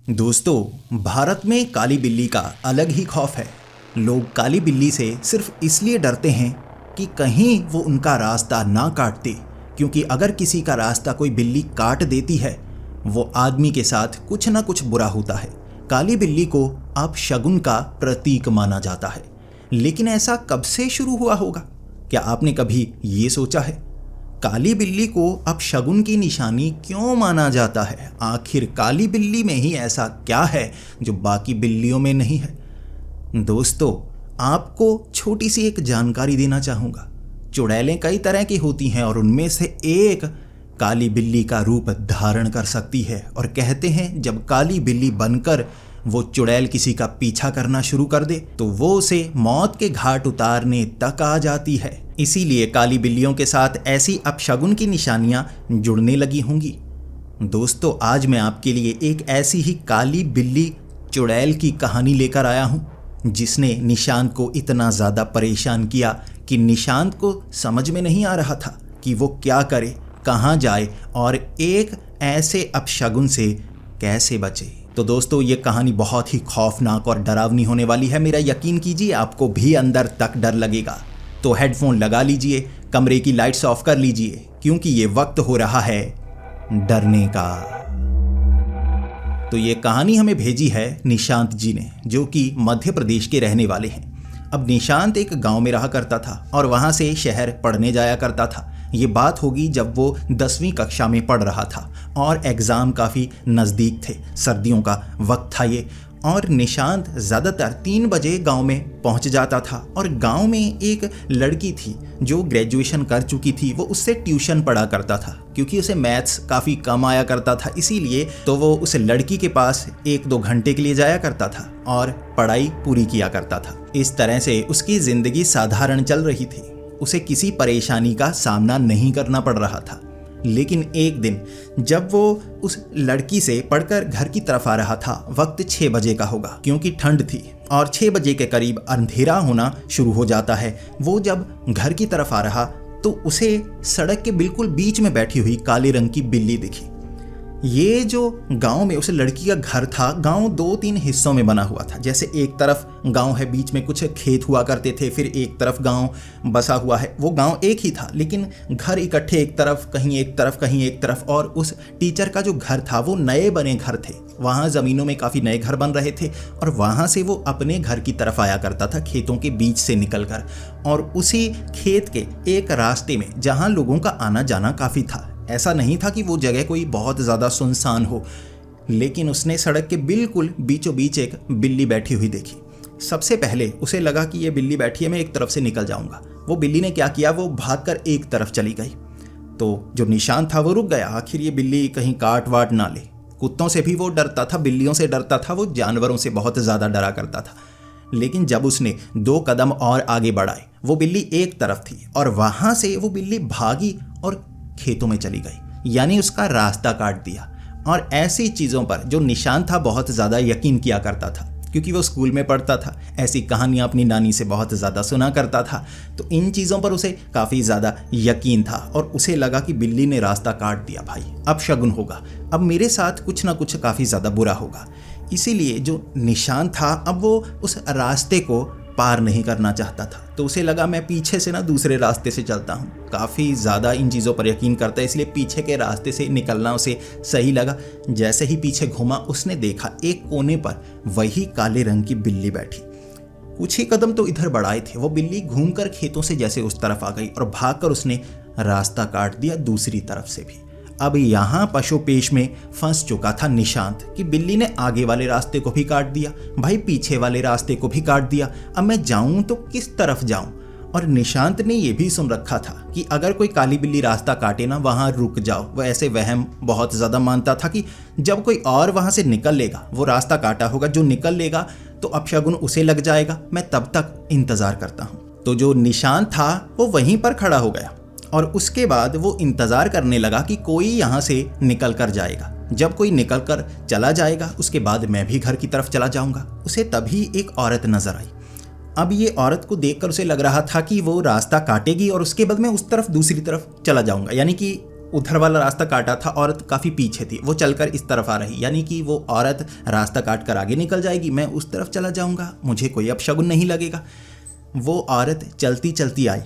दोस्तों, भारत में काली बिल्ली का अलग ही खौफ है। लोग काली बिल्ली से सिर्फ इसलिए डरते हैं कि कहीं वो उनका रास्ता ना काट दे, क्योंकि अगर किसी का रास्ता कोई बिल्ली काट देती है, वो आदमी के साथ कुछ ना कुछ बुरा होता है। काली बिल्ली को अपशगुन का प्रतीक माना जाता है। लेकिन ऐसा कब से शुरू हुआ होगा? क्या आपने कभी ये सोचा है? काली बिल्ली को अपशगुन की निशानी क्यों माना जाता है? आखिर काली बिल्ली में ही ऐसा क्या है जो बाकी बिल्लियों में नहीं है? दोस्तों, आपको छोटी सी एक जानकारी देना चाहूँगा। चुड़ैलें कई तरह की होती हैं और उनमें से एक काली बिल्ली का रूप धारण कर सकती है। और कहते हैं जब काली बिल्ली बनकर वो चुड़ैल किसी का पीछा करना शुरू कर दे तो वो उसे मौत के घाट उतारने तक आ जाती है। इसीलिए काली बिल्लियों के साथ ऐसी अपशगुन की निशानियां जुड़ने लगी होंगी। दोस्तों, आज मैं आपके लिए एक ऐसी ही काली बिल्ली चुड़ैल की कहानी लेकर आया हूं, जिसने निशांत को इतना ज़्यादा परेशान किया कि निशांत को समझ में नहीं आ रहा था कि वो क्या करे, कहाँ जाए और एक ऐसे अपशगुन से कैसे बचे। तो दोस्तों, ये कहानी बहुत ही खौफनाक और डरावनी होने वाली है। मेरा यकीन कीजिए, आपको भी अंदर तक डर लगेगा। तो हेडफोन लगा लीजिए, कमरे की लाइट्स ऑफ कर लीजिए, क्योंकि ये वक्त हो रहा है डरने का। तो ये कहानी हमें भेजी है निशांत जी ने, जो कि मध्य प्रदेश के रहने वाले हैं। अब निशांत एक गांव में रहा करता था और वहां से शहर पढ़ने जाया करता था। ये बात होगी जब वो 10वीं कक्षा में पढ़ रहा था और एग्ज़ाम काफ़ी नज़दीक थे। सर्दियों का वक्त था ये, और निशांत ज़्यादातर 3 बजे गांव में पहुंच जाता था। और गांव में एक लड़की थी जो ग्रेजुएशन कर चुकी थी। वो उससे ट्यूशन पढ़ा करता था, क्योंकि उसे मैथ्स काफ़ी कम आया करता था। इसीलिए तो वो उस लड़की के पास 1-2 घंटे के लिए जाया करता था और पढ़ाई पूरी किया करता था। इस तरह से उसकी ज़िंदगी साधारण चल रही थी। उसे किसी परेशानी का सामना नहीं करना पड़ रहा था। लेकिन एक दिन जब वो उस लड़की से पढ़कर घर की तरफ आ रहा था, वक्त 6 बजे का होगा, क्योंकि ठंड थी और 6 बजे के करीब अंधेरा होना शुरू हो जाता है। वो जब घर की तरफ आ रहा तो उसे सड़क के बिल्कुल बीच में बैठी हुई काले रंग की बिल्ली दिखी। ये जो गांव में उस लड़की का घर था, गांव 2-3 हिस्सों में बना हुआ था। जैसे एक तरफ गांव है, बीच में कुछ खेत हुआ करते थे, फिर एक तरफ गांव बसा हुआ है। वो गांव एक ही था, लेकिन घर इकट्ठे एक तरफ, कहीं एक तरफ, कहीं एक तरफ। और उस टीचर का जो घर था वो नए बने घर थे। वहाँ ज़मीनों में काफ़ी नए घर बन रहे थे और वहाँ से वो अपने घर की तरफ आया करता था, खेतों के बीच से निकलकर। और उसी खेत के एक रास्ते में जहाँ लोगों का आना जाना काफ़ी था, ऐसा नहीं था कि वो जगह कोई बहुत ज़्यादा सुनसान हो, लेकिन उसने सड़क के बिल्कुल बीचों बीच एक बिल्ली बैठी हुई देखी। सबसे पहले उसे लगा कि ये बिल्ली बैठी है, मैं एक तरफ से निकल जाऊंगा। वो बिल्ली ने क्या किया, वो भागकर एक तरफ चली गई। तो जो निशांत था वो रुक गया, आखिर ये बिल्ली कहीं काट वाट ना ले। कुत्तों से भी वो डरता था, बिल्लियों से डरता था, वो जानवरों से बहुत ज़्यादा डरा करता था। लेकिन जब उसने 2 कदम और आगे बढ़ाए, वो बिल्ली एक तरफ थी और वहाँ से वो बिल्ली भागी और खेतों में चली गई, यानी उसका रास्ता काट दिया। और ऐसी चीज़ों पर जो निशांत था बहुत ज़्यादा यकीन किया करता था, क्योंकि वो स्कूल में पढ़ता था, ऐसी कहानियाँ अपनी नानी से बहुत ज़्यादा सुना करता था। तो इन चीज़ों पर उसे काफ़ी ज़्यादा यकीन था और उसे लगा कि बिल्ली ने रास्ता काट दिया, भाई अब शगुन होगा, अब मेरे साथ कुछ ना कुछ काफ़ी ज़्यादा बुरा होगा। इसीलिए जो निशांत था, अब वो उस रास्ते को पार नहीं करना चाहता था। तो उसे लगा मैं पीछे से ना दूसरे रास्ते से चलता हूँ। काफ़ी ज़्यादा इन चीज़ों पर यकीन करता है, इसलिए पीछे के रास्ते से निकलना उसे सही लगा। जैसे ही पीछे घूमा, उसने देखा एक कोने पर वही काले रंग की बिल्ली बैठी। कुछ ही कदम तो इधर बढ़ाए थे, वो बिल्ली घूमकर खेतों से जैसे उस तरफ आ गई और भागकर उसने रास्ता काट दिया दूसरी तरफ से भी। अब यहाँ पशुपेश में फंस चुका था निशांत कि बिल्ली ने आगे वाले रास्ते को भी काट दिया, भाई पीछे वाले रास्ते को भी काट दिया। अब मैं जाऊं तो किस तरफ जाऊं? और निशांत ने यह भी सुन रखा था कि अगर कोई काली बिल्ली रास्ता काटे ना, वहां रुक जाओ। वह ऐसे वहम बहुत ज़्यादा मानता था कि जब कोई और वहां से निकल लेगा, वो रास्ता काटा होगा, जो निकल लेगा तो अपशगुन उसे लग जाएगा, मैं तब तक इंतज़ार करता हूँ। तो जो निशांत था वो वहीं पर खड़ा हो गया और उसके बाद वो इंतज़ार करने लगा कि कोई यहाँ से निकल कर जाएगा। जब कोई निकल कर चला जाएगा, उसके बाद मैं भी घर की तरफ चला जाऊँगा। उसे तभी एक औरत नज़र आई। अब ये औरत को देखकर उसे लग रहा था कि वो रास्ता काटेगी और उसके बाद मैं उस तरफ दूसरी तरफ चला जाऊँगा, यानी कि उधर वाला रास्ता काटा था, औरत काफ़ी पीछे थी, वो चलकर इस तरफ आ रही, यानी कि वो औरत रास्ता काट कर आगे निकल जाएगी, मैं उस तरफ चला जाऊंगा, मुझे कोई अपशगुन नहीं लगेगा। वो औरत चलती चलती आई।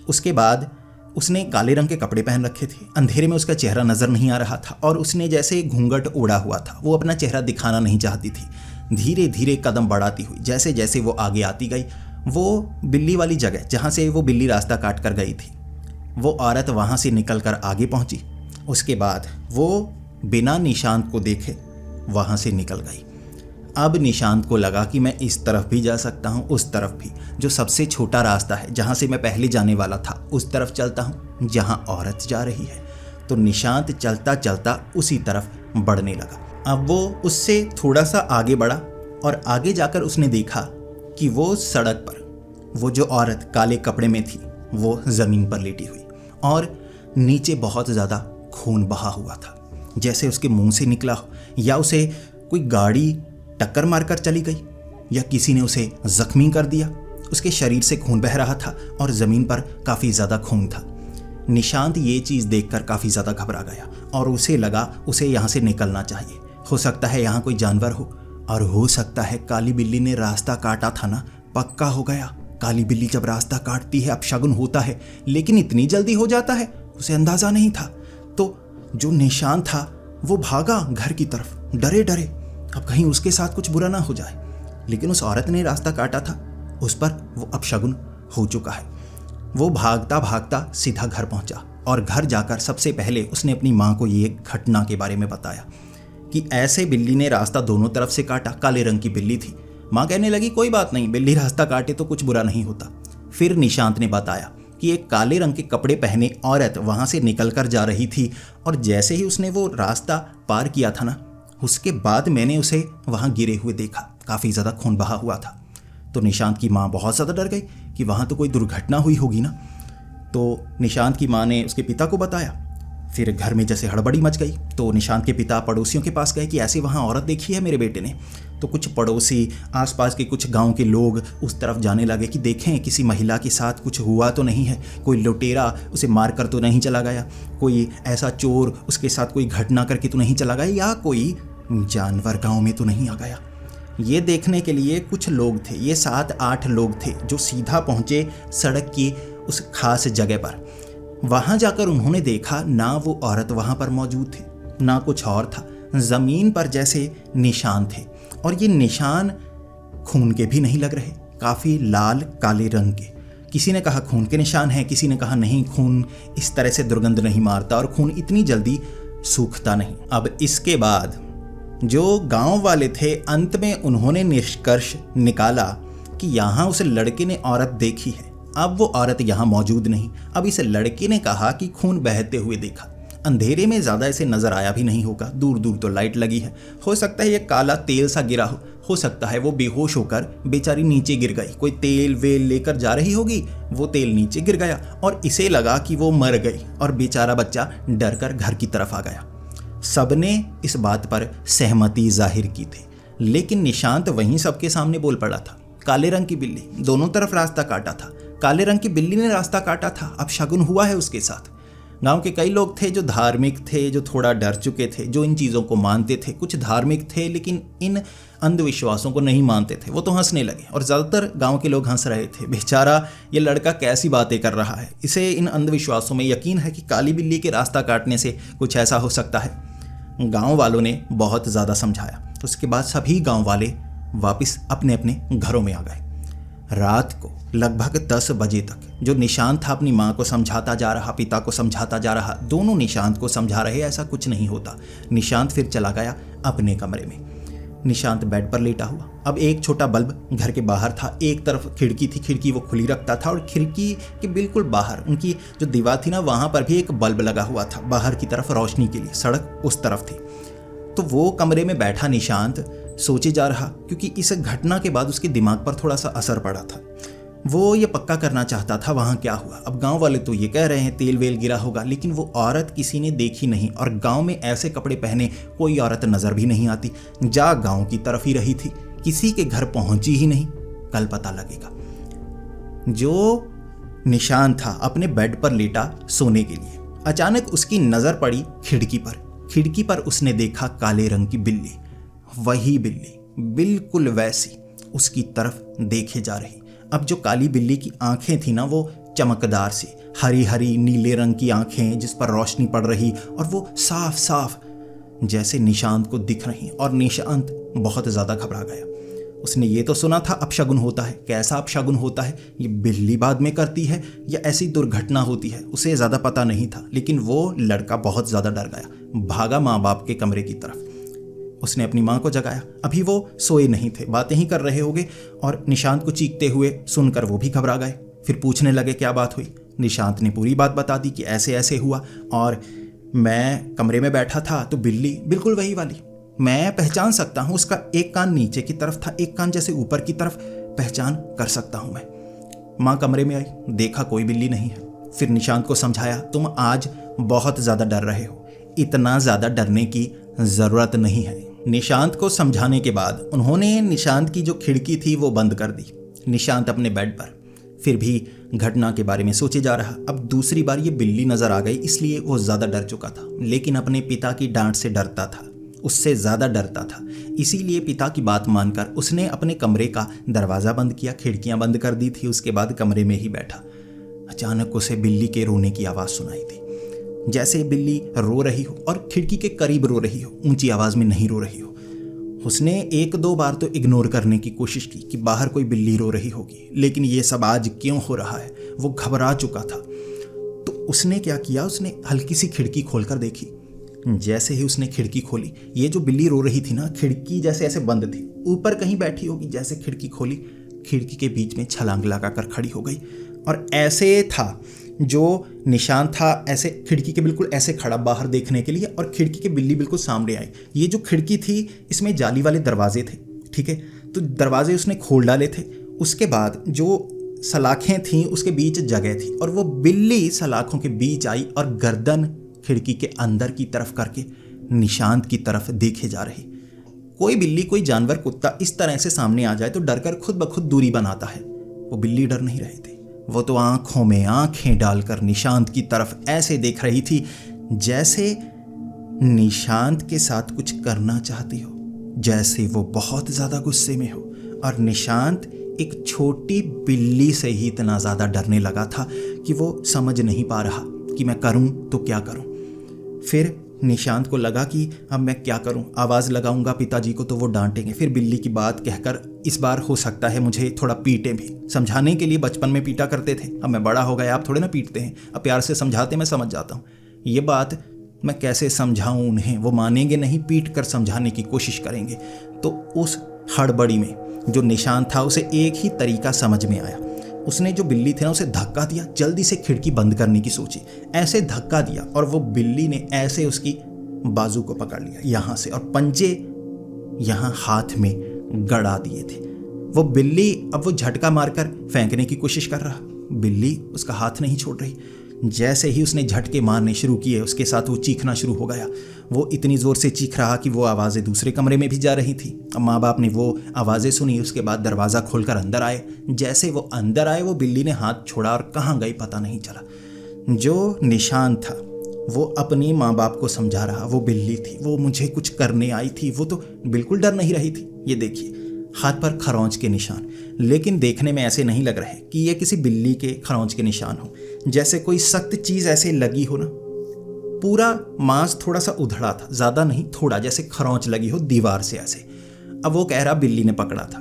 उसके बाद उसने काले रंग के कपड़े पहन रखे थे, अंधेरे में उसका चेहरा नज़र नहीं आ रहा था और उसने जैसे घूंघट ओढ़ा हुआ था, वो अपना चेहरा दिखाना नहीं चाहती थी। धीरे धीरे कदम बढ़ाती हुई जैसे जैसे वो आगे आती गई, वो बिल्ली वाली जगह जहाँ से वो बिल्ली रास्ता काट कर गई थी, वो औरत वहाँ से निकल कर आगे पहुँची। उसके बाद वो बिना निशांत को देखे वहाँ से निकल गई। अब निशांत को लगा कि मैं इस तरफ भी जा सकता हूँ, उस तरफ भी, जो सबसे छोटा रास्ता है जहाँ से मैं पहले जाने वाला था उस तरफ चलता हूँ जहाँ औरत जा रही है। तो निशांत चलता चलता उसी तरफ बढ़ने लगा। अब वो उससे थोड़ा सा आगे बढ़ा और आगे जाकर उसने देखा कि वो सड़क पर वो जो औरत काले कपड़े में थी वो ज़मीन पर लेटी हुई और नीचे बहुत ज़्यादा खून बहा हुआ था, जैसे उसके मुंह से निकला हो या उसे कोई गाड़ी टक्कर मारकर चली गई या किसी ने उसे जख्मी कर दिया। उसके शरीर से खून बह रहा था और ज़मीन पर काफ़ी ज़्यादा खून था। निशांत ये चीज़ देखकर काफ़ी ज़्यादा घबरा गया और उसे लगा उसे यहाँ से निकलना चाहिए। हो सकता है यहाँ कोई जानवर हो और हो सकता है काली बिल्ली ने रास्ता काटा था ना, पक्का हो गया। काली बिल्ली जब रास्ता काटती है अपशगुन होता है, लेकिन इतनी जल्दी हो जाता है उसे अंदाज़ा नहीं था। तो जो निशांत था वो भागा घर की तरफ डरे डरे, अब कहीं उसके साथ कुछ बुरा ना हो जाए। लेकिन उस औरत ने रास्ता काटा था, उस पर वो अपशगुन हो चुका है। वो भागता भागता सीधा घर पहुंचा और घर जाकर सबसे पहले उसने अपनी माँ को ये घटना के बारे में बताया कि ऐसे बिल्ली ने रास्ता दोनों तरफ से काटा, काले रंग की बिल्ली थी। माँ कहने लगी कोई बात नहीं, बिल्ली रास्ता काटे तो कुछ बुरा नहीं होता। फिर निशांत ने बताया कि एक काले रंग के कपड़े पहने औरत वहाँ से निकल कर जा रही थी और जैसे ही उसने वो रास्ता पार किया था ना, उसके बाद मैंने उसे वहाँ गिरे हुए देखा, काफ़ी ज़्यादा खून बहा हुआ था। तो निशांत की माँ बहुत ज़्यादा डर गई कि वहाँ तो कोई दुर्घटना हुई होगी ना। तो निशांत की माँ ने उसके पिता को बताया। फिर घर में जैसे हड़बड़ी मच गई, तो निशांत के पिता पड़ोसियों के पास गए कि ऐसे वहाँ औरत देखी है मेरे बेटे ने। तो कुछ पड़ोसी, आसपास के कुछ गांव के लोग उस तरफ जाने लगे कि देखें किसी महिला के साथ कुछ हुआ तो नहीं है, कोई लुटेरा उसे मार कर तो नहीं चला गया, कोई ऐसा चोर उसके साथ कोई घटना करके तो नहीं चला गया, या कोई जानवर गाँव में तो नहीं आ गया। ये देखने के लिए कुछ लोग थे, ये 7-8 लोग थे जो सीधा पहुँचे सड़क की उस खास जगह पर। वहाँ जाकर उन्होंने देखा ना वो औरत वहाँ पर मौजूद थी ना कुछ और था, ज़मीन पर जैसे निशान थे और ये निशान खून के भी नहीं लग रहे, काफ़ी लाल काले रंग के। किसी ने कहा खून के निशान हैं, किसी ने कहा नहीं, खून इस तरह से दुर्गंध नहीं मारता और खून इतनी जल्दी सूखता नहीं। अब इसके बाद जो गांव वाले थे अंत में उन्होंने निष्कर्ष निकाला कि यहाँ उस लड़के ने औरत देखी है, अब वो औरत यहाँ मौजूद नहीं। अब इस लड़के ने कहा कि खून बहते हुए देखा, अंधेरे में ज़्यादा इसे नज़र आया भी नहीं होगा, दूर दूर तो लाइट लगी है, हो सकता है ये काला तेल सा गिरा हो सकता है वो बेहोश होकर बेचारी नीचे गिर गई, कोई तेल वेल लेकर जा रही होगी, वो तेल नीचे गिर गया और इसे लगा कि वो मर गई और बेचारा बच्चा डर कर घर की तरफ आ गया। सबने इस बात पर सहमति जाहिर की थी, लेकिन निशांत वहीं सबके सामने बोल पड़ा था। काले रंग की बिल्ली, दोनों तरफ रास्ता काटा था, काले रंग की बिल्ली ने रास्ता काटा था, अब शगुन हुआ है उसके साथ। गांव के कई लोग थे जो धार्मिक थे, जो थोड़ा डर चुके थे, जो इन चीज़ों को मानते थे। कुछ धार्मिक थे लेकिन इन अंधविश्वासों को नहीं मानते थे, वो तो हंसने लगे और ज़्यादातर गांव के लोग हंस रहे थे, बेचारा ये लड़का कैसी बातें कर रहा है, इसे इन अंधविश्वासों में यकीन है कि काली बिल्ली के रास्ता काटने से कुछ ऐसा हो सकता है। गांव वालों ने बहुत ज़्यादा समझाया, उसके बाद सभी गांव वाले वापस अपने अपने घरों में आ गए। रात को लगभग 10 बजे तक जो निशांत था अपनी माँ को समझाता जा रहा, पिता को समझाता जा रहा, दोनों निशांत को समझा रहे ऐसा कुछ नहीं होता। निशांत फिर चला गया अपने कमरे में। निशांत बेड पर लेटा हुआ। अब एक छोटा बल्ब घर के बाहर था, एक तरफ खिड़की थी, खिड़की वो खुली रखता था और खिड़की के बिल्कुल बाहर उनकी जो दीवार थी ना, वहाँ पर भी एक बल्ब लगा हुआ था बाहर की तरफ रोशनी के लिए, सड़क उस तरफ थी। तो वो कमरे में बैठा निशांत सोचे जा रहा, क्योंकि इस घटना के बाद उसके दिमाग पर थोड़ा सा असर पड़ा था। वो ये पक्का करना चाहता था वहाँ क्या हुआ। अब गांव वाले तो ये कह रहे हैं तेल वेल गिरा होगा, लेकिन वो औरत किसी ने देखी नहीं और गांव में ऐसे कपड़े पहने कोई औरत नज़र भी नहीं आती। जा गांव की तरफ ही रही थी, किसी के घर पहुंची ही नहीं। कल पता लगेगा। जो निशान था अपने बेड पर लेटा सोने के लिए, अचानक उसकी नज़र पड़ी खिड़की पर। खिड़की पर उसने देखा काले रंग की बिल्ली, वही बिल्ली बिल्कुल वैसी उसकी तरफ देखे जा रही। अब जो काली बिल्ली की आंखें थी ना, वो चमकदार सी हरी हरी नीले रंग की आंखें जिस पर रोशनी पड़ रही, और वो साफ साफ जैसे निशांत को दिख रही। और निशांत बहुत ज़्यादा घबरा गया। उसने ये तो सुना था अपशगुन होता है, कैसा अपशगुन होता है, ये बिल्ली बाद में करती है या ऐसी दुर्घटना होती है, उसे ज़्यादा पता नहीं था। लेकिन वो लड़का बहुत ज़्यादा डर गया, भागा माँ बाप के कमरे की तरफ। उसने अपनी माँ को जगाया। अभी वो सोए नहीं थे, बातें ही कर रहे होंगे, और निशांत को चीखते हुए सुनकर वो भी घबरा गए। फिर पूछने लगे क्या बात हुई। निशांत ने पूरी बात बता दी कि ऐसे ऐसे हुआ, और मैं कमरे में बैठा था तो बिल्ली बिल्कुल वही वाली, मैं पहचान सकता हूँ, उसका एक कान नीचे की तरफ था, एक कान जैसे ऊपर की तरफ, पहचान कर सकता हूँ मैं। माँ कमरे में आई, देखा कोई बिल्ली नहीं है। फिर निशांत को समझाया, तुम आज बहुत ज़्यादा डर रहे हो, इतना ज़्यादा डरने की ज़रूरत नहीं है। निशांत को समझाने के बाद उन्होंने निशांत की जो खिड़की थी वो बंद कर दी। निशांत अपने बेड पर फिर भी घटना के बारे में सोचे जा रहा। अब दूसरी बार ये बिल्ली नज़र आ गई, इसलिए वो ज़्यादा डर चुका था। लेकिन अपने पिता की डांट से डरता था, उससे ज़्यादा डरता था। इसीलिए पिता की बात मानकर उसने अपने कमरे का दरवाज़ा बंद किया, खिड़कियां बंद कर दी थी। उसके बाद कमरे में ही बैठा। अचानक उसे बिल्ली के रोने की आवाज़ सुनाई दी, जैसे बिल्ली रो रही हो और खिड़की के करीब रो रही हो, ऊंची आवाज़ में नहीं रो रही हो। उसने एक दो बार तो इग्नोर करने की कोशिश की कि बाहर कोई बिल्ली रो रही होगी, लेकिन ये सब आज क्यों हो रहा है, वो घबरा चुका था। तो उसने क्या किया, उसने हल्की सी खिड़की खोलकर देखी। जैसे ही उसने खिड़की खोली, ये जो बिल्ली रो रही थी ना, खिड़की जैसे ऐसे बंद थी, ऊपर कहीं बैठी होगी। जैसे खिड़की खोली, खिड़की के बीच में छलांग लगाकर खड़ी हो गई, और ऐसे था जो निशान था, ऐसे खिड़की के बिल्कुल ऐसे खड़ा बाहर देखने के लिए, और खिड़की के बिल्ली बिल्कुल सामने आई। ये जो खिड़की थी, इसमें जाली वाले दरवाजे थे, ठीक है, तो दरवाजे उसने खोल डाले थे। उसके बाद जो सलाखें थीं उसके बीच जगह थी, और वो बिल्ली सलाखों के बीच आई और गर्दन खिड़की के अंदर की तरफ करके निशांत की तरफ देखे जा रही। कोई बिल्ली, कोई जानवर, कुत्ता इस तरह से सामने आ जाए तो डरकर खुद ब खुद दूरी बनाता है। वो बिल्ली डर नहीं रही थी, वो तो आंखों में आंखें डालकर निशांत की तरफ ऐसे देख रही थी जैसे निशांत के साथ कुछ करना चाहती हो, जैसे वो बहुत ज़्यादा गुस्से में हो। और निशांत एक छोटी बिल्ली से ही इतना ज़्यादा डरने लगा था कि वो समझ नहीं पा रहा कि मैं करूं तो क्या करूं। फिर निशांत को लगा कि अब मैं क्या करूं, आवाज़ लगाऊंगा पिताजी को तो वो डांटेंगे, फिर बिल्ली की बात कहकर इस बार हो सकता है मुझे थोड़ा पीटे भी। समझाने के लिए बचपन में पीटा करते थे, अब मैं बड़ा हो गया, आप थोड़े ना पीटते हैं, अब प्यार से समझाते, मैं समझ जाता हूँ। ये बात मैं कैसे समझाऊँ उन्हें, वो मानेंगे नहीं, पीट कर समझाने की कोशिश करेंगे। तो उस हड़बड़ी में जो निशांत था, उसे एक ही तरीका समझ में आया। उसने जो बिल्ली थी ना, उसे धक्का दिया, जल्दी से खिड़की बंद करने की सोची। ऐसे धक्का दिया और वो बिल्ली ने ऐसे उसकी बाजू को पकड़ लिया यहाँ से, और पंजे यहाँ हाथ में गड़ा दिए थे। वो बिल्ली अब वो झटका मारकर फेंकने की कोशिश कर रहा, बिल्ली उसका हाथ नहीं छोड़ रही। जैसे ही उसने झटके मारने शुरू किए, उसके साथ वो चीखना शुरू हो गया। वो इतनी ज़ोर से चीख रहा कि वो आवाज़ें दूसरे कमरे में भी जा रही थी। अब माँ बाप ने वो आवाज़ें सुनी, उसके बाद दरवाज़ा खोलकर अंदर आए। जैसे वो अंदर आए, वो बिल्ली ने हाथ छोड़ा और कहाँ गई पता नहीं चला। जो निशान था वो अपनी माँ बाप को समझा रहा, वो बिल्ली थी, वो मुझे कुछ करने आई थी, वो तो बिल्कुल डर नहीं रही थी। ये देखिए हाथ पर खरोंच के निशान, लेकिन देखने में ऐसे नहीं लग रहे कि ये किसी बिल्ली के खरोंच के निशान हो, जैसे कोई सख्त चीज़ ऐसे लगी हो ना। पूरा मांस थोड़ा सा उधड़ा था, ज़्यादा नहीं, थोड़ा, जैसे खरोंच लगी हो दीवार से ऐसे। अब वो कह रहा बिल्ली ने पकड़ा था।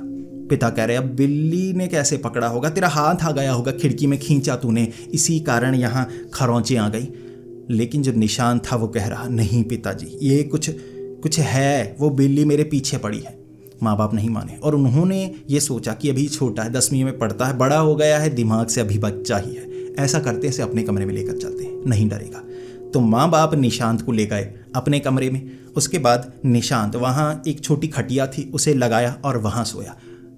पिता कह रहे अब बिल्ली ने कैसे पकड़ा होगा, तेरा हाथ आ गया होगा, खिड़की में खींचा तूने, इसी कारण यहाँ खरोंचें आ गई। लेकिन जो निशान था वो कह रहा नहीं पिताजी, ये कुछ है, वो बिल्ली मेरे पीछे पड़ी है। माँ बाप नहीं माने और उन्होंने ये सोचा कि अभी छोटा है, 10वीं में पढ़ता है, बड़ा हो गया है, दिमाग से अभी बच्चा ही है, ऐसा करते से अपने कमरे में लेकर चलते हैं, नहीं डरेगा। तो माँ बाप निशांत को ले गए अपने कमरे में। उसके बाद निशांत वहाँ एक छोटी खटिया थी, उसे लगाया और वहाँ सोया।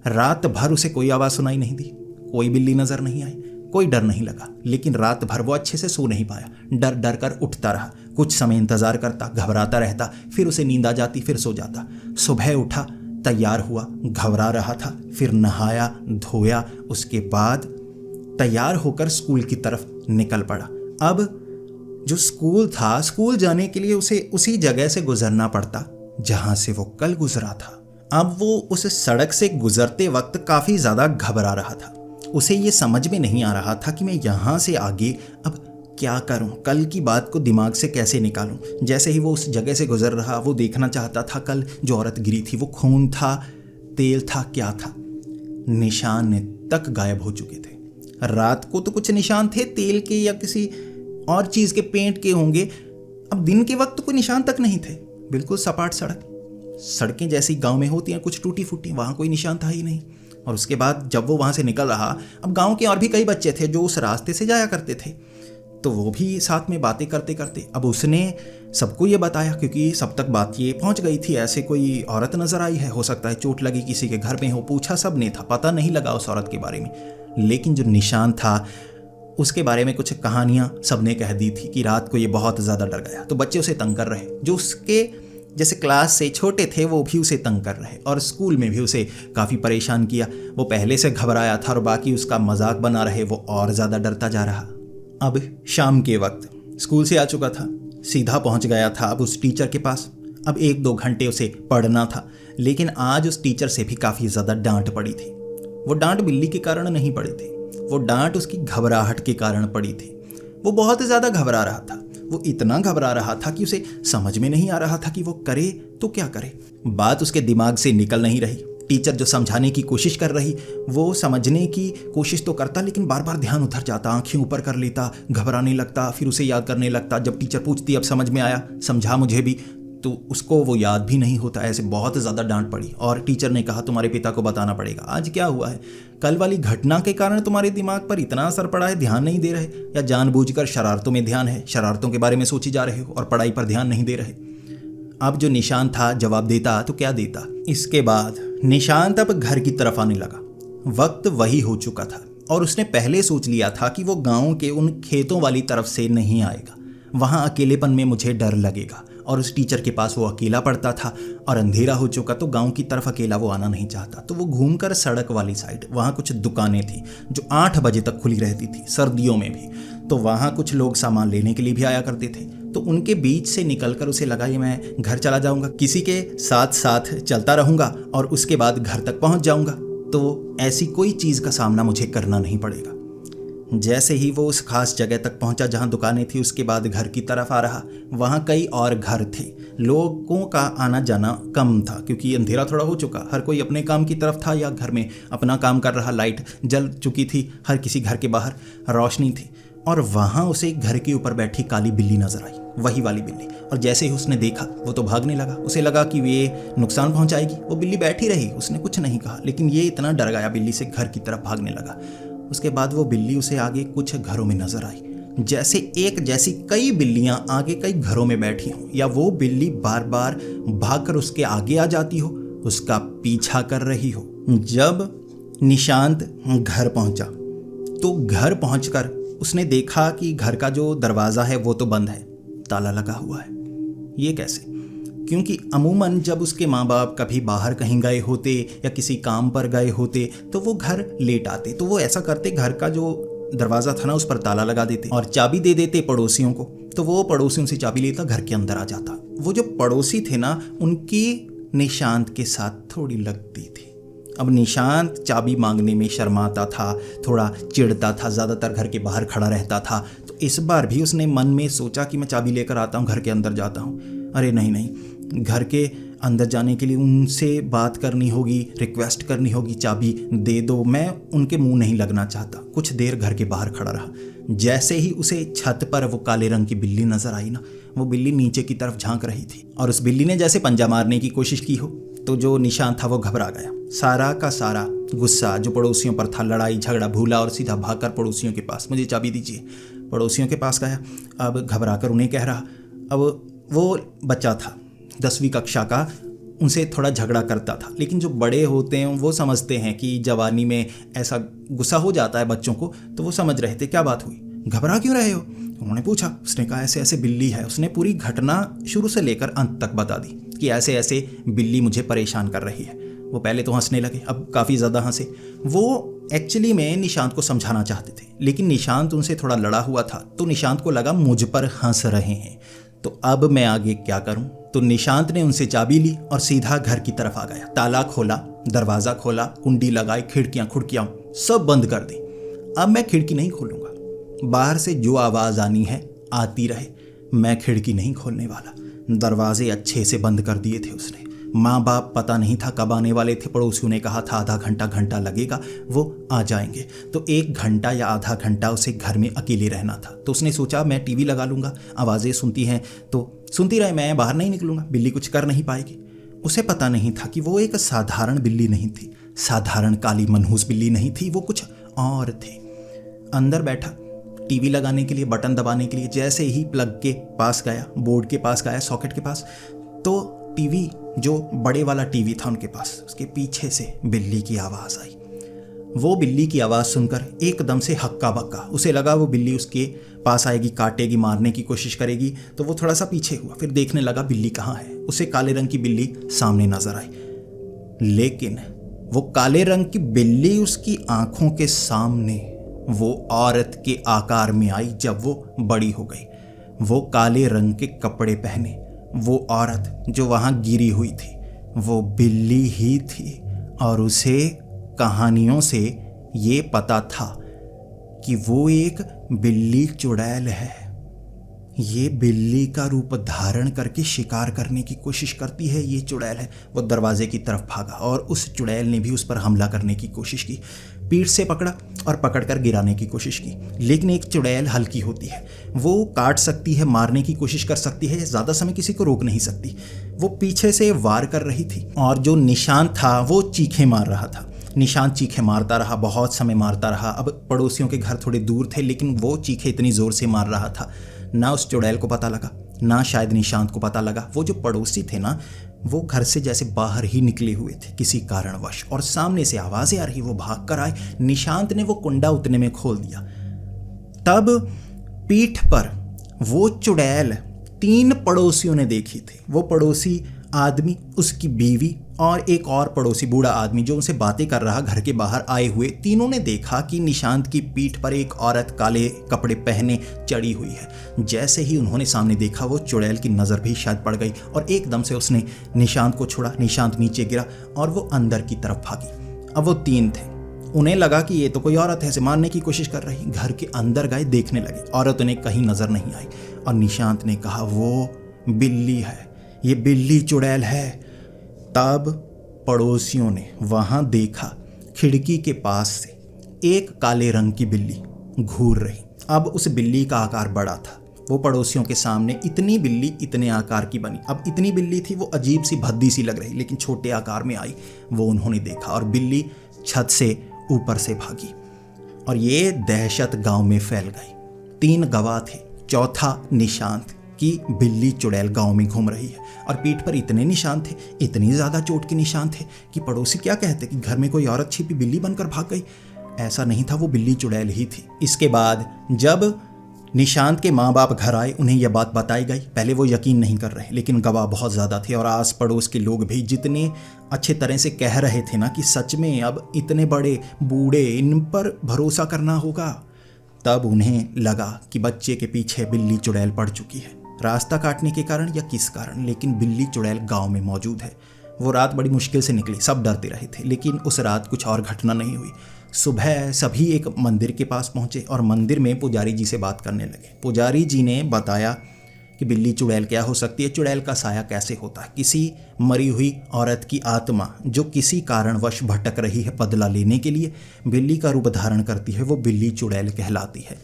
रात भर उसे कोई आवाज़ सुनाई नहीं दी, कोई बिल्ली नज़र नहीं आई, कोई डर नहीं लगा। लेकिन रात भर वो अच्छे से सो नहीं पाया, डर डर कर उठता रहा, कुछ समय इंतज़ार करता, घबराता रहता, फिर उसे नींद आ जाती, फिर सो जाता। सुबह उठा, तैयार हुआ, घबरा रहा था, फिर नहाया धोया, उसके बाद तैयार होकर स्कूल की तरफ निकल पड़ा। अब जो स्कूल था, स्कूल जाने के लिए उसे उसी जगह से गुजरना पड़ता जहां से वो कल गुजरा था। अब वो उस सड़क से गुजरते वक्त काफी ज्यादा घबरा रहा था। उसे ये समझ में नहीं आ रहा था कि मैं यहाँ से आगे अब क्या करूं, कल की बात को दिमाग से कैसे निकालूं। जैसे ही वो उस जगह से गुजर रहा, वो देखना चाहता था कल जो औरत गिरी थी वो खून था, तेल था, क्या था। निशान तक गायब हो चुके थे। रात को तो कुछ निशान थे तेल के या किसी और चीज के, पेंट के होंगे। अब दिन के वक्त तो कोई निशान तक नहीं थे। बिल्कुल सपाट सड़कें जैसी गांव में होती हैं, कुछ टूटी फूटी, वहां कोई निशान था ही नहीं। और उसके बाद जब वो वहां से निकल रहा, अब गांव के और भी कई बच्चे थे जो उस रास्ते से जाया करते थे, तो वो भी साथ में बातें करते करते अब उसने सबको ये बताया, क्योंकि सब तक बात ये पहुंच गई थी। ऐसे कोई औरत नजर आई है, हो सकता है चोट लगी, किसी के घर में हो। पूछा सब ने था, पता नहीं लगा उस औरत के बारे में। लेकिन जो निशान था उसके बारे में कुछ कहानियां सबने कह दी थी कि रात को ये बहुत ज़्यादा डर गया। तो बच्चे उसे तंग कर रहे, जो उसके जैसे क्लास से छोटे थे वो भी उसे तंग कर रहे, और स्कूल में भी उसे काफ़ी परेशान किया। वो पहले से घबराया था और बाकी उसका मजाक बना रहे, वो और ज़्यादा डरता जा रहा। अब शाम के वक्त स्कूल से आ चुका था, सीधा पहुंच गया था अब उस टीचर के पास। अब 1-2 घंटे उसे पढ़ना था, लेकिन आज उस टीचर से भी काफ़ी ज़्यादा डांट पड़ी थी। वो डांट बिल्ली के कारण नहीं पड़ी थी, वो डांट उसकी घबराहट के कारण पड़ी थी। वो बहुत ज़्यादा घबरा रहा था। वो इतना घबरा रहा था कि उसे समझ में नहीं आ रहा था कि वो करे तो क्या करे। बात उसके दिमाग से निकल नहीं रही। टीचर जो समझाने की कोशिश कर रही, वो समझने की कोशिश तो करता, लेकिन बार बार ध्यान उधर जाता, आंखें ऊपर कर लेता, घबराने लगता, फिर उसे याद करने लगता। जब टीचर पूछती अब समझ में आया, समझा मुझे भी, तो उसको वो याद भी नहीं होता। ऐसे बहुत ज़्यादा डांट पड़ी और टीचर ने कहा तुम्हारे पिता को बताना पड़ेगा आज क्या हुआ है। कल वाली घटना के कारण तुम्हारे दिमाग पर इतना असर पड़ा है, ध्यान नहीं दे रहे, या जानबूझकर शरारतों में ध्यान है, शरारतों के बारे में सोची जा रहे हो और पढ़ाई पर ध्यान नहीं दे रहे। अब जो निशांत था जवाब देता तो क्या देता। इसके बाद निशांत अब घर की तरफ आने लगा। वक्त वही हो चुका था और उसने पहले सोच लिया था कि वो गांव के उन खेतों वाली तरफ से नहीं आएगा, वहां अकेलेपन में मुझे डर लगेगा। और उस टीचर के पास वो अकेला पड़ता था और अंधेरा हो चुका, तो गांव की तरफ अकेला वो आना नहीं चाहता। तो वो घूमकर सड़क वाली साइड, वहाँ कुछ दुकानें थी जो 8 बजे तक खुली रहती थी, सर्दियों में भी। तो वहाँ कुछ लोग सामान लेने के लिए भी आया करते थे। तो उनके बीच से निकलकर उसे लगा ये मैं घर चला जाऊँगा, किसी के साथ साथ चलता रहूँगा और उसके बाद घर तक पहुँच जाऊँगा, तो ऐसी कोई चीज़ का सामना मुझे करना नहीं पड़ेगा। जैसे ही वो उस खास जगह तक पहुंचा जहां दुकानें थी, उसके बाद घर की तरफ आ रहा, वहां कई और घर थे। लोगों का आना जाना कम था क्योंकि अंधेरा थोड़ा हो चुका, हर कोई अपने काम की तरफ था या घर में अपना काम कर रहा। लाइट जल चुकी थी, हर किसी घर के बाहर रोशनी थी। और वहां उसे घर के ऊपर बैठी काली बिल्ली नजर आई, वही वाली बिल्ली। और जैसे ही उसने देखा वो तो भागने लगा। उसे लगा कि ये नुकसान पहुंचाएगी। वो बिल्ली बैठी रही, उसने कुछ नहीं कहा, लेकिन ये इतना डर गया बिल्ली से, घर की तरफ भागने लगा। उसके बाद वो बिल्ली उसे आगे कुछ घरों में नजर आई, जैसे एक जैसी कई बिल्लियां आगे कई घरों में बैठी हों, या वो बिल्ली बार बार भागकर उसके आगे आ जाती हो, उसका पीछा कर रही हो। जब निशांत घर पहुंचा तो घर पहुंचकर उसने देखा कि घर का जो दरवाज़ा है वो तो बंद है, ताला लगा हुआ है। ये कैसे? क्योंकि अमूमन जब उसके माँ बाप कभी बाहर कहीं गए होते या किसी काम पर गए होते तो वो घर लेट आते, तो वो ऐसा करते, घर का जो दरवाज़ा था ना उस पर ताला लगा देते और चाबी दे देते पड़ोसियों को। तो वो पड़ोसी उनसे चाबी लेता, घर के अंदर आ जाता। वो जो पड़ोसी थे ना, उनकी निशांत के साथ थोड़ी लगती थी। अब निशांत चाबी मांगने में शर्माता था, थोड़ा चिढ़ता था, ज़्यादातर घर के बाहर खड़ा रहता था। तो इस बार भी उसने मन में सोचा कि मैं चाबी लेकर आता हूँ, घर के अंदर जाता हूँ। अरे नहीं, घर के अंदर जाने के लिए उनसे बात करनी होगी, रिक्वेस्ट करनी होगी, चाबी दे दो। मैं उनके मुंह नहीं लगना चाहता। कुछ देर घर के बाहर खड़ा रहा। जैसे ही उसे छत पर वो काले रंग की बिल्ली नजर आई ना, वो बिल्ली नीचे की तरफ झांक रही थी और उस बिल्ली ने जैसे पंजा मारने की कोशिश की हो, तो जो निशान था वो घबरा गया। सारा का सारा गुस्सा जो पड़ोसियों पर था, लड़ाई झगड़ा भूला और सीधा भागकर पड़ोसियों के पास, मुझे चाबी दीजिए। पड़ोसियों के पास गया। अब घबरा कर उन्हें कह रहा। अब वो बच्चा था 10वीं कक्षा का, उनसे थोड़ा झगड़ा करता था। लेकिन जो बड़े होते हैं वो समझते हैं कि जवानी में ऐसा गुस्सा हो जाता है बच्चों को, तो वो समझ रहे थे क्या बात हुई, घबरा क्यों रहे हो। उन्होंने पूछा। उसने कहा ऐसे ऐसे बिल्ली है। उसने पूरी घटना शुरू से लेकर अंत तक बता दी कि ऐसे ऐसे बिल्ली मुझे परेशान कर रही है। वो पहले तो हंसने लगे, अब काफ़ी ज़्यादा हंसे। वो एक्चुअली में निशांत को समझाना चाहते थे, लेकिन निशांत उनसे थोड़ा लड़ा हुआ था, तो निशांत को लगा मुझ पर हंस रहे हैं, तो अब मैं आगे क्या करूं। तो निशांत ने उनसे चाबी ली और सीधा घर की तरफ आ गया। ताला खोला, दरवाज़ा खोला, कुंडी लगाई, खिड़कियाँ सब बंद कर दी। अब मैं खिड़की नहीं खोलूंगा, बाहर से जो आवाज़ आनी है आती रहे, मैं खिड़की नहीं खोलने वाला। दरवाजे अच्छे से बंद कर दिए थे उसने। माँ बाप पता नहीं था कब आने वाले थे, पड़ोसियों ने कहा था आधा घंटा लगेगा, वो आ जाएंगे। तो 1 घंटा या आधा घंटा उसे घर में अकेले रहना था। तो उसने सोचा मैं टीवी लगा लूँगा, आवाज़ें सुनती हैं तो सुनती रहे, मैं बाहर नहीं निकलूँगा, बिल्ली कुछ कर नहीं पाएगी। उसे पता नहीं था कि वो एक साधारण बिल्ली नहीं थी, साधारण काली मनहूस बिल्ली नहीं थी, वो कुछ और थे। अंदर बैठा टीवी लगाने के लिए बटन दबाने के लिए जैसे ही प्लग के पास गया, बोर्ड के पास गया, सॉकेट के पास, तो टीवी जो बड़े वाला टीवी था उनके पास, उसके पीछे से बिल्ली की आवाज़ आई। वो बिल्ली की आवाज़ सुनकर एकदम से हक्का बक्का, उसे लगा वो बिल्ली उसके पास आएगी, काटेगी, मारने की कोशिश करेगी। तो वो थोड़ा सा पीछे हुआ, फिर देखने लगा बिल्ली कहाँ है। उसे काले रंग की बिल्ली सामने नजर आई, लेकिन वो काले रंग की बिल्ली उसकी आंखों के सामने वो औरत के आकार में आई जब वो बड़ी हो गई। वो काले रंग के कपड़े पहने वो औरत जो वहाँ गिरी हुई थी वो बिल्ली ही थी, और उसे कहानियों से ये पता था कि वो एक बिल्ली चुड़ैल है। ये बिल्ली का रूप धारण करके शिकार करने की कोशिश करती है, ये चुड़ैल है। वो दरवाजे की तरफ भागा और उस चुड़ैल ने भी उस पर हमला करने की कोशिश की, पीठ से पकड़ा और पकड़कर गिराने की कोशिश की। लेकिन एक चुड़ैल हल्की होती है, वो काट सकती है, मारने की कोशिश कर सकती है, ज़्यादा समय किसी को रोक नहीं सकती। वो पीछे से वार कर रही थी और जो निशांत था वो चीखें मार रहा था। निशांत चीखें मारता रहा, बहुत समय मारता रहा। अब पड़ोसियों के घर थोड़े दूर थे, लेकिन वो चीखें इतनी ज़ोर से मार रहा था, ना उस चुड़ैल को पता लगा, ना शायद निशांत को पता लगा। वो जो पड़ोसी थे ना, वो घर से जैसे बाहर ही निकले हुए थे किसी कारणवश, और सामने से आवाज़ें आ रही, वो भाग कर आए। निशांत ने वो कुंडा उतने में खोल दिया। तब पीठ पर वो चुड़ैल 3 पड़ोसियों ने देखी थी। वो पड़ोसी आदमी, उसकी बीवी और एक और पड़ोसी बूढ़ा आदमी जो उनसे बातें कर रहा, घर के बाहर आए हुए, तीनों ने देखा कि निशांत की पीठ पर एक औरत काले कपड़े पहने चढ़ी हुई है। जैसे ही उन्होंने सामने देखा, वो चुड़ैल की नज़र भी शायद पड़ गई और एकदम से उसने निशांत को छोड़ा। निशांत नीचे गिरा और वो अंदर की तरफ भागी। अब वो 3 थे, उन्हें लगा कि ये तो कोई औरत है, इसे मारने की कोशिश कर रही। घर के अंदर गए, देखने लगे, औरत उन्हें कहीं नज़र नहीं आई। और निशांत ने कहा वो बिल्ली है, ये बिल्ली चुड़ैल है। तब पड़ोसियों ने वहां देखा खिड़की के पास से एक काले रंग की बिल्ली घूर रही। अब उस बिल्ली का आकार बड़ा था। वो पड़ोसियों के सामने इतनी बिल्ली इतने आकार की बनी। अब इतनी बिल्ली थी, वो अजीब सी भद्दी सी लग रही, लेकिन छोटे आकार में आई। वो उन्होंने देखा और बिल्ली छत से ऊपर से भागी और ये दहशत गांव में फैल गई। 3 गवाह थे, चौथा निशांत कि बिल्ली चुड़ैल गांव में घूम रही है, और पीठ पर इतने निशान थे, इतनी ज़्यादा चोट के निशान थे कि पड़ोसी क्या कहते कि घर में कोई औरत छिपी बिल्ली बनकर भाग गई। ऐसा नहीं था, वो बिल्ली चुड़ैल ही थी। इसके बाद जब निशांत के माँ बाप घर आए, उन्हें यह बात बताई गई। पहले वो यकीन नहीं कर रहे, लेकिन गवाह बहुत ज़्यादा थे और आस पड़ोस के लोग भी जितने अच्छे तरह से कह रहे थे ना कि सच में अब इतने बड़े बूढ़े, इन पर भरोसा करना होगा। तब उन्हें लगा कि बच्चे के पीछे बिल्ली चुड़ैल पड़ चुकी है, रास्ता काटने के कारण या किस कारण, लेकिन बिल्ली चुड़ैल गांव में मौजूद है। वो रात बड़ी मुश्किल से निकली, सब डरते रहे थे, लेकिन उस रात कुछ और घटना नहीं हुई। सुबह सभी एक मंदिर के पास पहुंचे और मंदिर में पुजारी जी से बात करने लगे। पुजारी जी ने बताया कि बिल्ली चुड़ैल क्या हो सकती है, चुड़ैल का साया कैसे होता है। किसी मरी हुई औरत की आत्मा जो किसी कारणवश भटक रही है बदला लेने के लिए, बिल्ली का रूप धारण करती है, वो बिल्ली चुड़ैल कहलाती है।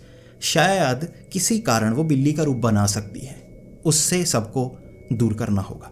शायद किसी कारण वो बिल्ली का रूप बना सकती है, उससे सबको दूर करना होगा।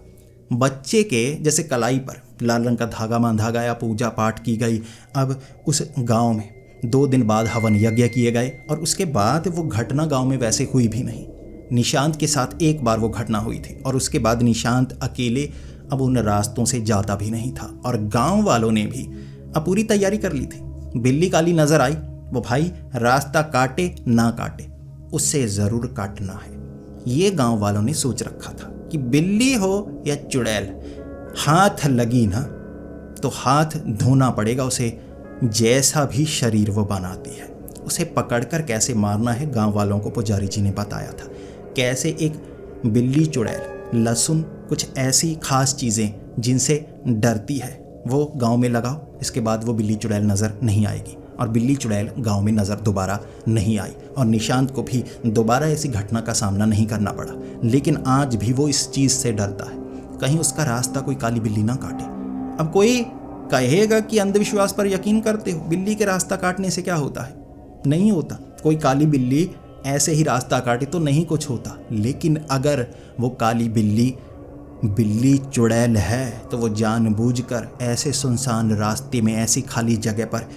बच्चे के जैसे कलाई पर लाल रंग का धागा बांधा गया, पूजा पाठ की गई। अब उस गांव में 2 दिन बाद हवन यज्ञ किए गए और उसके बाद वो घटना गांव में वैसे हुई भी नहीं। निशांत के साथ एक बार वो घटना हुई थी और उसके बाद निशांत अकेले अब उन रास्तों से जाता भी नहीं था, और गांव वालों ने भी अब पूरी तैयारी कर ली थी। बिल्ली काली नजर आई, वो भाई रास्ता काटे ना काटे, उससे ज़रूर काटना है। ये गांव वालों ने सोच रखा था कि बिल्ली हो या चुड़ैल, हाथ लगी ना तो हाथ धोना पड़ेगा उसे, जैसा भी शरीर वो बनाती है। उसे पकड़कर कैसे मारना है गांव वालों को पुजारी जी ने बताया था। कैसे एक बिल्ली चुड़ैल, लहसुन, कुछ ऐसी खास चीज़ें जिनसे डरती है वो गांव में लगाओ, इसके बाद वो बिल्ली चुड़ैल नज़र नहीं आएगी। और बिल्ली चुड़ैल गांव में नज़र दोबारा नहीं आई और निशांत को भी दोबारा ऐसी घटना का सामना नहीं करना पड़ा। लेकिन आज भी वो इस चीज़ से डरता है, कहीं उसका रास्ता कोई काली बिल्ली ना काटे। अब कोई कहेगा कि अंधविश्वास पर यकीन करते हो, बिल्ली के रास्ता काटने से क्या होता है? नहीं होता। कोई काली बिल्ली ऐसे ही रास्ता काटे तो नहीं कुछ होता, लेकिन अगर वो काली बिल्ली चुड़ैल है तो वो जानबूझकर ऐसे सुनसान रास्ते में, ऐसी खाली जगह पर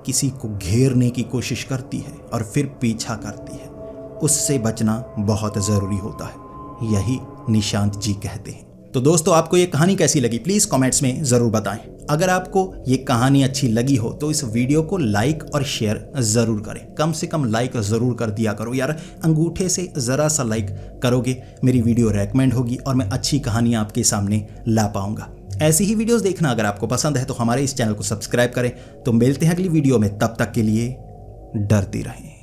किसी को घेरने की कोशिश करती है और फिर पीछा करती है। उससे बचना बहुत ज़रूरी होता है, यही निशांत जी कहते हैं। तो दोस्तों, आपको ये कहानी कैसी लगी प्लीज़ कमेंट्स में ज़रूर बताएं। अगर आपको ये कहानी अच्छी लगी हो तो इस वीडियो को लाइक और शेयर ज़रूर करें। कम से कम लाइक ज़रूर कर दिया करो यार, अंगूठे से ज़रा सा लाइक करोगे मेरी वीडियो रेकमेंड होगी और मैं अच्छी कहानियाँ आपके सामने ला पाऊँगा। ऐसी ही वीडियोस देखना अगर आपको पसंद है तो हमारे इस चैनल को सब्सक्राइब करें। तो मिलते हैं अगली वीडियो में, तब तक के लिए डरते रहें।